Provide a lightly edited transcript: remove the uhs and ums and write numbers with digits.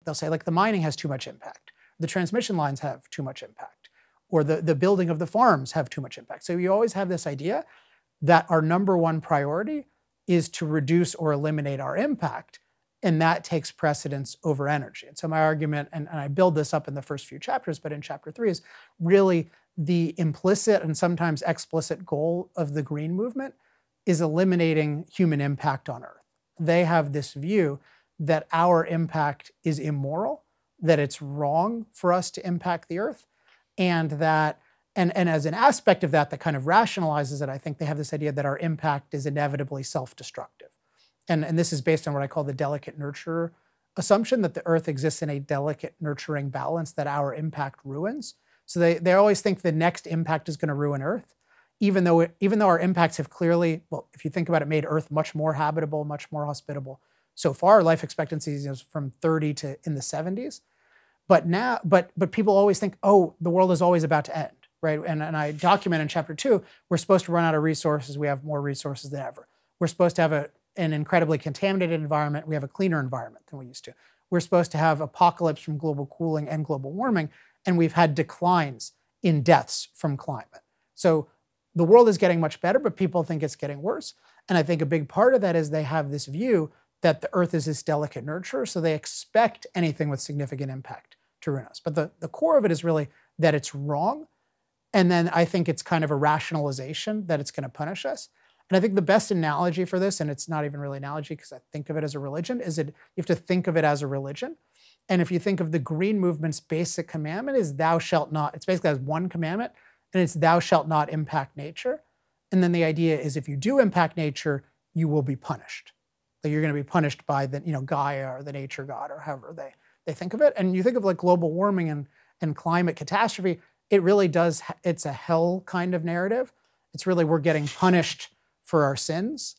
they'll say like the mining has too much impact, the transmission lines have too much impact, or the building of the farms have too much impact. So you always have this idea that our number one priority is to reduce or eliminate our impact, and that takes precedence over energy. And so my argument, and I build this up in the first few chapters, but in chapter 3 is really the implicit and sometimes explicit goal of the green movement is eliminating human impact on Earth. They have this view that our impact is immoral, that it's wrong for us to impact the Earth, and that, and as an aspect of that that kind of rationalizes it, I think they have this idea that our impact is inevitably self-destructive. And this is based on what I call the delicate nurture assumption, that the Earth exists in a delicate nurturing balance that our impact ruins. So they always think the next impact is going to ruin Earth, even though our impacts have clearly, well, if you think about it, made Earth much more habitable, much more hospitable. So far, life expectancy is from 30 to in the 70s. But now, but people always think, oh, the world is always about to end, right? And I document in chapter 2, we're supposed to run out of resources. We have more resources than ever. We're supposed to have an incredibly contaminated environment. We have a cleaner environment than we used to. We're supposed to have apocalypse from global cooling and global warming, and we've had declines in deaths from climate. So the world is getting much better, but people think it's getting worse. And I think a big part of that is they have this view that the Earth is this delicate nurturer, so they expect anything with significant impact to ruin us. But the core of it is really that it's wrong, and then I think it's kind of a rationalization that it's going to punish us. And I think the best analogy for this, and it's not even really an analogy because I think of it as a religion, is you have to think of it as a religion. And if you think of the green movement's basic commandment is thou shalt not, it's basically has one commandment, and it's thou shalt not impact nature. And then the idea is if you do impact nature, you will be punished. That you're going to be punished by the Gaia or the nature god or however they think of it. And you think of like global warming and climate catastrophe, it really does, it's a hell kind of narrative. It's really we're getting punished for our sins,